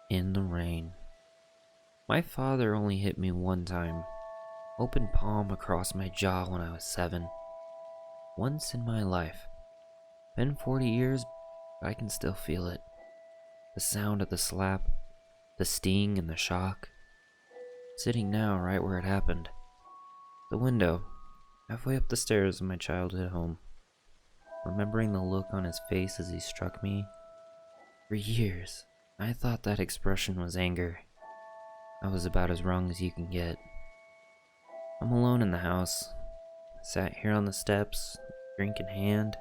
in the rain. My father only hit me one time, open palm across my jaw when I was 7. Once in my life. Been 40 years, but I can still feel it. The sound of the slap, the sting and the shock. Sitting now right where it happened. The window, halfway up the stairs of my childhood home. Remembering the look on his face as he struck me. For years, I thought that expression was anger. I was about as wrong as you can get. I'm alone in the house, sat here on the steps, drink in hand.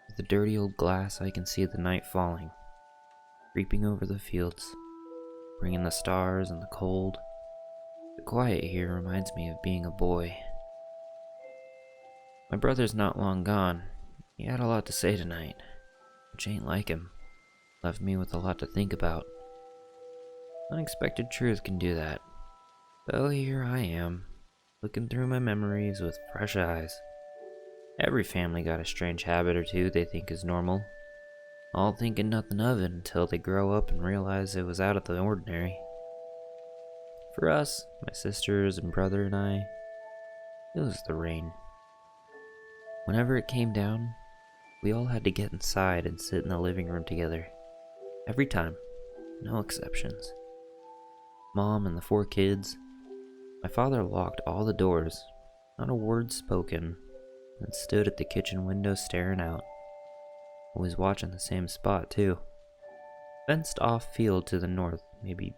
With the dirty old glass, I can see the night falling, creeping over the fields, bringing the stars and the cold. The quiet here reminds me of being a boy. My brother's not long gone. He had a lot to say tonight, which ain't like him. Left me with a lot to think about. Unexpected truth can do that. So here I am, looking through my memories with fresh eyes. Every family got a strange habit or two they think is normal, all thinking nothing of it until they grow up and realize it was out of the ordinary. For us, my sisters and brother and I, it was the rain. Whenever it came down, we all had to get inside and sit in the living room together. Every time, no exceptions. Mom and the 4 kids. My father locked all the doors, not a word spoken, and stood at the kitchen window staring out. Always watching the same spot, too. Fenced off field to the north, maybe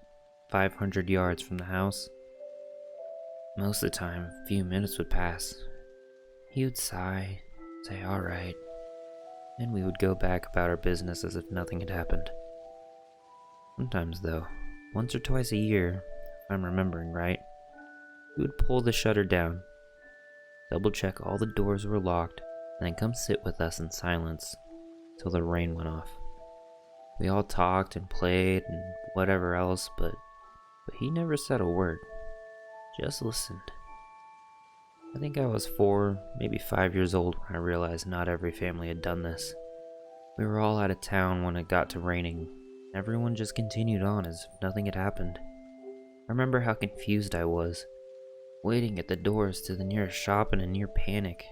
500 yards from the house. Most of the time, a few minutes would pass. He would sigh, say alright, and we would go back about our business as if nothing had happened. Sometimes though, once or twice a year, if I'm remembering right, he would pull the shutter down, double check all the doors were locked, and then come sit with us in silence till the rain went off. We all talked and played and whatever else, but he never said a word, just listened. I think I was 4, maybe 5 years old when I realized not every family had done this. We were all out of town when it got to raining. Everyone just continued on as if nothing had happened. I remember how confused I was, waiting at the doors to the nearest shop in a near panic.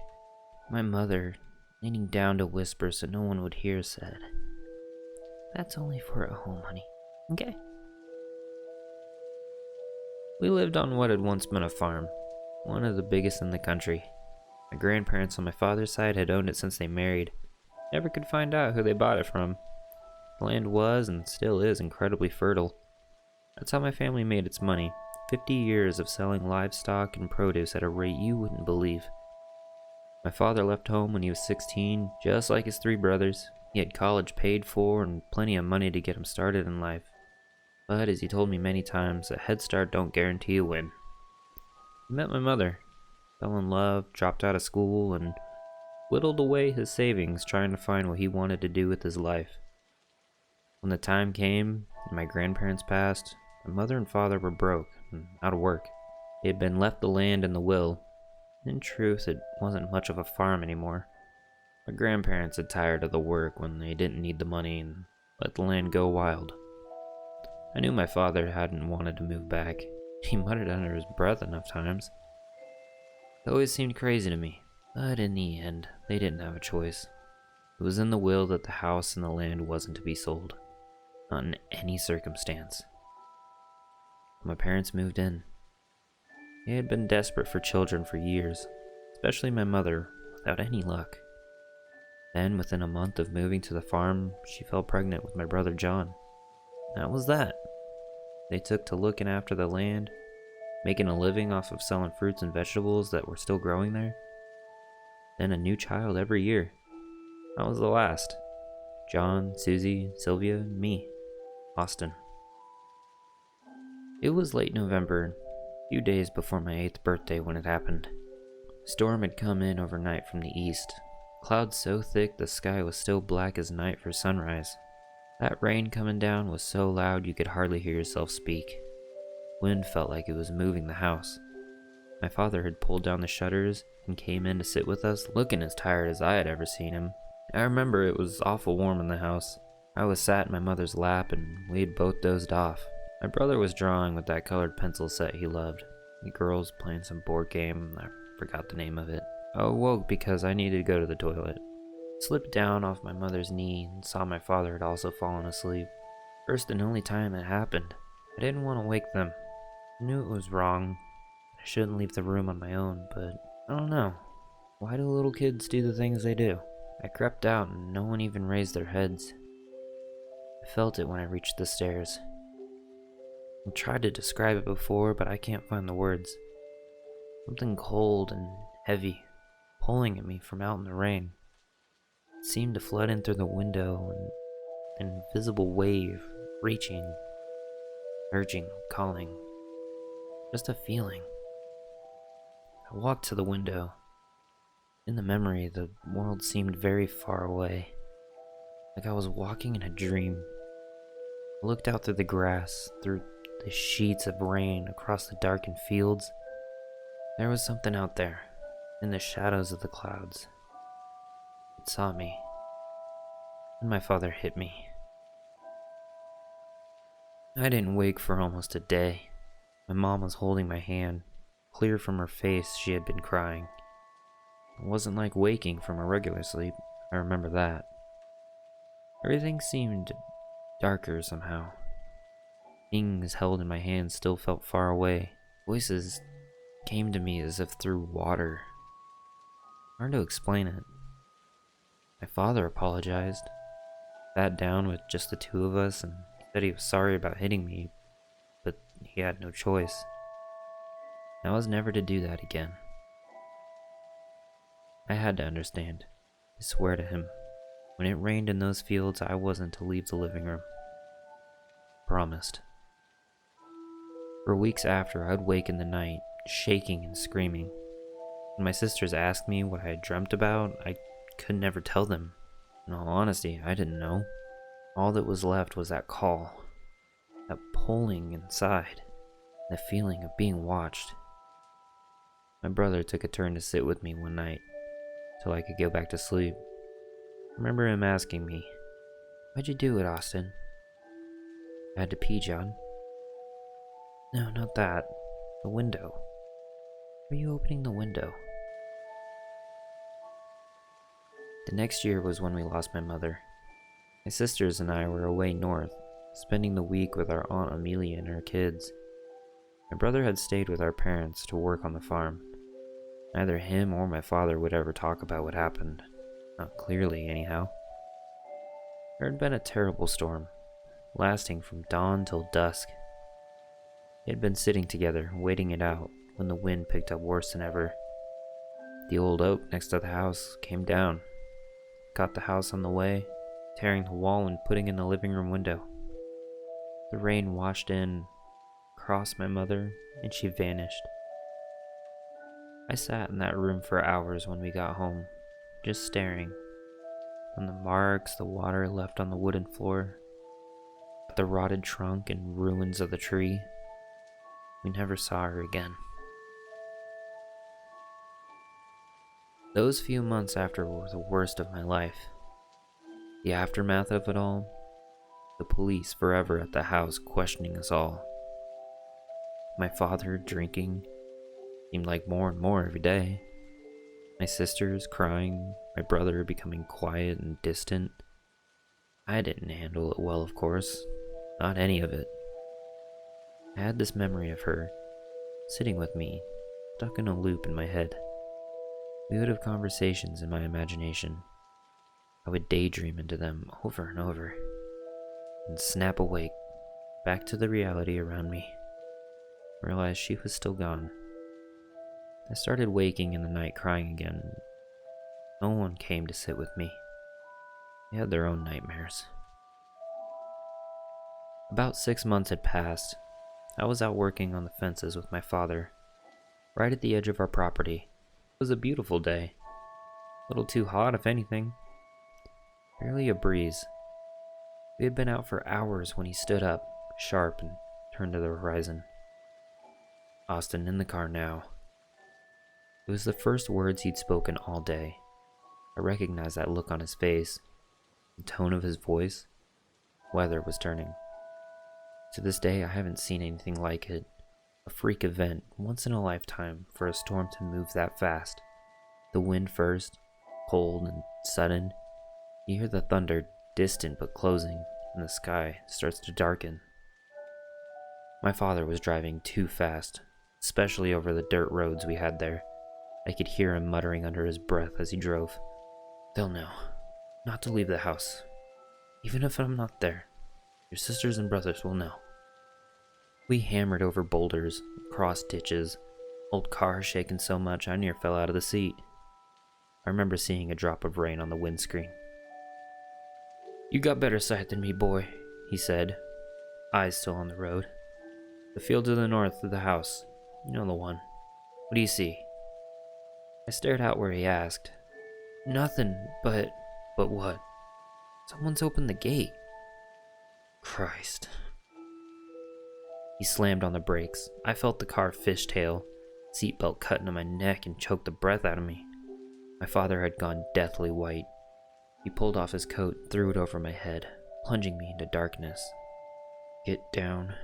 My mother, leaning down to whisper so no one would hear, said, "That's only for at home, honey. Okay?" We lived on what had once been a farm, one of the biggest in the country. My grandparents on my father's side had owned it since they married. Never could find out who they bought it from. The land was and still is incredibly fertile. That's how my family made its money. 50 years of selling livestock and produce at a rate you wouldn't believe. My father left home when he was 16, just like his 3 brothers. He had college paid for and plenty of money to get him started in life. But as he told me many times, a head start don't guarantee a win. He met my mother, fell in love, dropped out of school, and whittled away his savings trying to find what he wanted to do with his life. When the time came and my grandparents passed, my mother and father were broke and out of work. They had been left the land and the will. In truth, it wasn't much of a farm anymore. My grandparents had tired of the work when they didn't need the money and let the land go wild. I knew my father hadn't wanted to move back. He muttered under his breath enough times. It always seemed crazy to me, but in the end, they didn't have a choice. It was in the will that the house and the land wasn't to be sold. Not in any circumstance. My parents moved in. They had been desperate for children for years, especially my mother, without any luck. Then, within a month of moving to the farm, she fell pregnant with my brother John. That was that. They took to looking after the land, making a living off of selling fruits and vegetables that were still growing there. Then a new child every year. That was the last. John, Susie, Sylvia, and me, Austin. It was late November, a few days before my 8th birthday when it happened. A storm had come in overnight from the east. Clouds so thick the sky was still black as night for sunrise. That rain coming down was so loud you could hardly hear yourself speak. Wind felt like it was moving the house. My father had pulled down the shutters and came in to sit with us, looking as tired as I had ever seen him. I remember it was awful warm in the house. I was sat in my mother's lap and we had both dozed off. My brother was drawing with that colored pencil set he loved. The girls playing some board game, I forgot the name of it. I awoke because I needed to go to the toilet. Slipped down off my mother's knee and saw my father had also fallen asleep. First and only time it happened. I didn't want to wake them. I knew it was wrong. I shouldn't leave the room on my own, but I don't know. Why do little kids do the things they do? I crept out and no one even raised their heads. I felt it when I reached the stairs. I tried to describe it before, but I can't find the words. Something cold and heavy, pulling at me from out in the rain. It seemed to flood in through the window, and an invisible wave, reaching, urging, calling. Just a feeling. I walked to the window. In the memory, the world seemed very far away, like I was walking in a dream. I looked out through the grass, through the sheets of rain, across the darkened fields. There was something out there, in the shadows of the clouds. It saw me, and my father hit me. I didn't wake for almost a day. My mom was holding my hand. Clear from her face, she had been crying. It wasn't like waking from a regular sleep, I remember that. Everything seemed darker somehow. Things held in my hands still felt far away. Voices came to me as if through water. Hard to explain it. My father apologized, sat down with just the two of us, and said he was sorry about hitting me, but he had no choice. I was never to do that again. I had to understand. I swear to him, when it rained in those fields, I wasn't to leave the living room. Promised. For weeks after, I'd wake in the night, shaking and screaming. When my sisters asked me what I had dreamt about, I could never tell them. In all honesty, I didn't know. All that was left was that call, that pulling inside, the feeling of being watched. My brother took a turn to sit with me one night, till I could go back to sleep. I remember him asking me, "Why'd you do it, Austin?" "I had to pee, John." "No, not that. The window. Were you opening the window?" The next year was when we lost my mother. My sisters and I were away north, spending the week with our Aunt Amelia and her kids. My brother had stayed with our parents to work on the farm. Neither him or my father would ever talk about what happened. Not clearly, anyhow. There had been a terrible storm, lasting from dawn till dusk. They had been sitting together, waiting it out, when the wind picked up worse than ever. The old oak next to the house came down, caught the house on the way, tearing the wall and putting in the living room window. The rain washed in, crossed my mother, and she vanished. I sat in that room for hours when we got home, just staring. From the marks the water left on the wooden floor, at the rotted trunk and ruins of the tree. We never saw her again. Those few months after were the worst of my life. The aftermath of it all, the police forever at the house questioning us all. My father drinking, seemed like more and more every day. My sisters crying, my brother becoming quiet and distant. I didn't handle it well, of course, not any of it. I had this memory of her, sitting with me, stuck in a loop in my head. We would have conversations in my imagination. I would daydream into them over and over, and snap awake, back to the reality around me. Realized she was still gone. I started waking in the night crying again. No one came to sit with me. They had their own nightmares. About 6 months had passed. I was out working on the fences with my father, right at the edge of our property. It was a beautiful day. A little too hot, if anything. Barely a breeze. We had been out for hours when he stood up, sharp, and turned to the horizon. "Austin, in the car now." It was the first words he'd spoken all day. I recognized that look on his face, the tone of his voice. weather was turning. To this day, I haven't seen anything like it. A freak event, once in a lifetime, for a storm to move that fast. The wind first, cold and sudden. You hear the thunder, distant but closing, and the sky starts to darken. My father was driving too fast, especially over the dirt roads we had there. I could hear him muttering under his breath as he drove. "They'll know not to leave the house. Even if I'm not there, your sisters and brothers will know." We hammered over boulders, crossed ditches, old cars shaking so much I near fell out of the seat. I remember seeing a drop of rain on the windscreen. "You got better sight than me, boy," he said, eyes still on the road. "The field to the north of the house. You know the one. What do you see?" I stared out where he asked. "Nothing, but what? Someone's opened the gate." Christ. He slammed on the brakes. I felt the car fishtail, seatbelt cut into my neck and choked the breath out of me. My father had gone deathly white. He pulled off his coat and threw it over my head, plunging me into darkness. "Get down.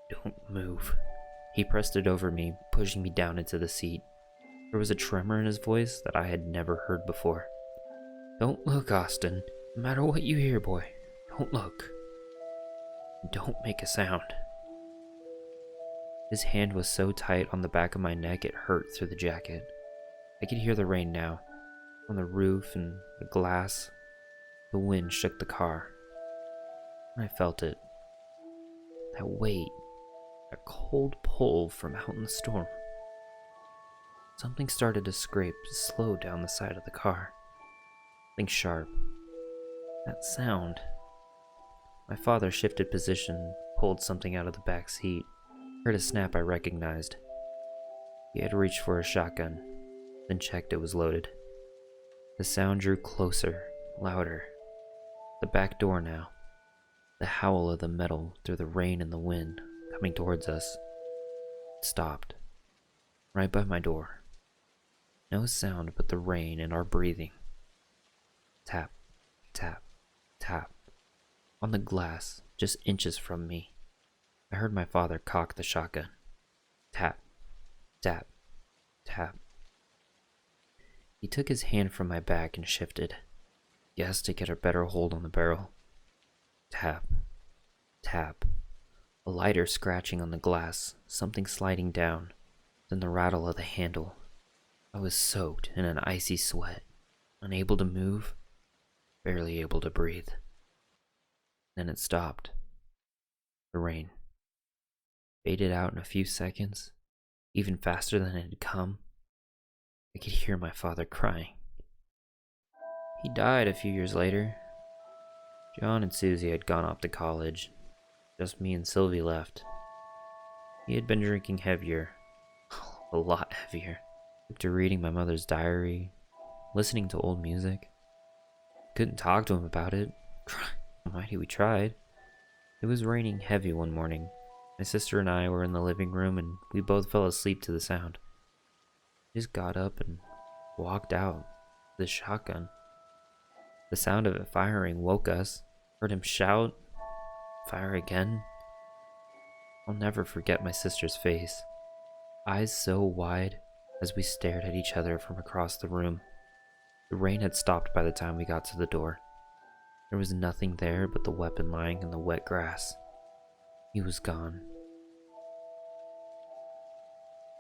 Don't move." He pressed it over me, pushing me down into the seat. There was a tremor in his voice that I had never heard before. "Don't look, Austin. No matter what you hear, boy, don't look. And don't make a sound." His hand was so tight on the back of my neck it hurt through the jacket. I could hear the rain now, on the roof and the glass. The wind shook the car. I felt it. That weight, that cold pull from out in the storm. Something started to scrape slow down the side of the car. Something sharp. That sound. My father shifted position, pulled something out of the back seat. Heard a snap I recognized. He had reached for a shotgun, then checked it was loaded. The sound drew closer, louder. The back door now. The howl of the metal through the rain and the wind, coming towards us. It stopped. Right by my door. No sound but the rain and our breathing. Tap, tap, tap. On the glass, just inches from me. I heard my father cock the shotgun. Tap, tap, tap. He took his hand from my back and shifted. Yes, to get a better hold on the barrel. Tap, tap. A lighter scratching on the glass, something sliding down, then the rattle of the handle. I was soaked in an icy sweat, unable to move, barely able to breathe. Then it stopped. The rain faded out in a few seconds, even faster than it had come. I could hear my father crying. He died a few years later. John and Susie had gone off to college. Just me and Sylvie left. He had been drinking heavier, a lot heavier. After reading my mother's diary, listening to old music. Couldn't talk to him about it. Almighty, we tried. It was raining heavy one morning. My sister and I were in the living room and we both fell asleep to the sound. I just got up and walked out with the shotgun. The sound of it firing woke us. Heard him shout, "Fire again." I'll never forget my sister's face. Eyes so wide as we stared at each other from across the room. The rain had stopped by the time we got to the door. There was nothing there but the weapon lying in the wet grass. He was gone.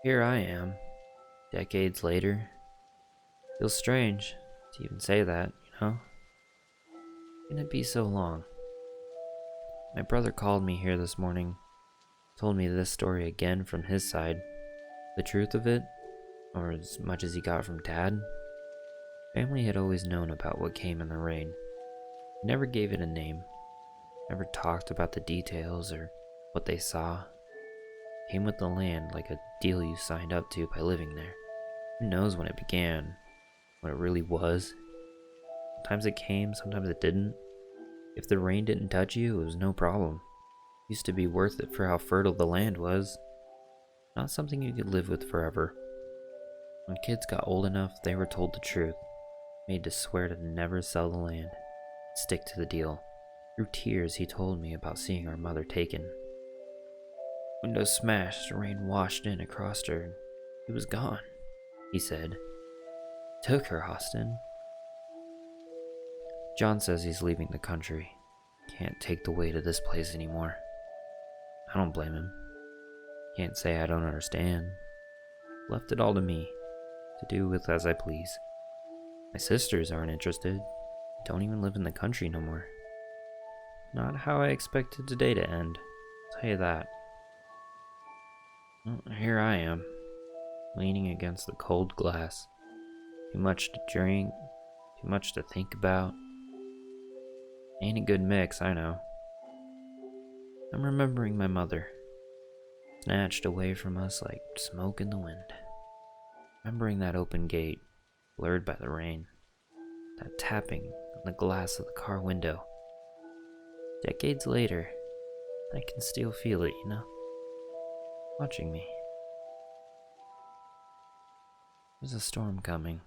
Here I am, decades later. Feels strange to even say that, you know? Can it be so long? My brother called me here this morning, told me this story again from his side. The truth of it, or as much as he got from Dad. Family had always known about what came in the rain. He never gave it a name, never talked about the details or what they saw. It came with the land like a deal you signed up to by living there. Who knows when it began, what it really was. Sometimes it came, sometimes it didn't. If the rain didn't touch you, it was no problem. It used to be worth it for how fertile the land was. Not something you could live with forever. When kids got old enough, they were told the truth, made to swear to never sell the land, stick to the deal. Through tears, he told me about seeing our mother taken. Windows smashed, rain washed in across her, and she was gone, he said. Took her, Austin. John says he's leaving the country. Can't take the weight of this place anymore. I don't blame him. Can't say I don't understand. Left it all to me, to do with as I please. My sisters aren't interested. Don't even live in the country no more. Not how I expected today to end, I'll tell you that. Well, here I am, leaning against the cold glass. Too much to drink, too much to think about. Ain't a good mix, I know. I'm remembering my mother, snatched away from us like smoke in the wind. Remembering that open gate, blurred by the rain. That tapping on the glass of the car window. Decades later, I can still feel it, you know? Watching me. There's a storm coming.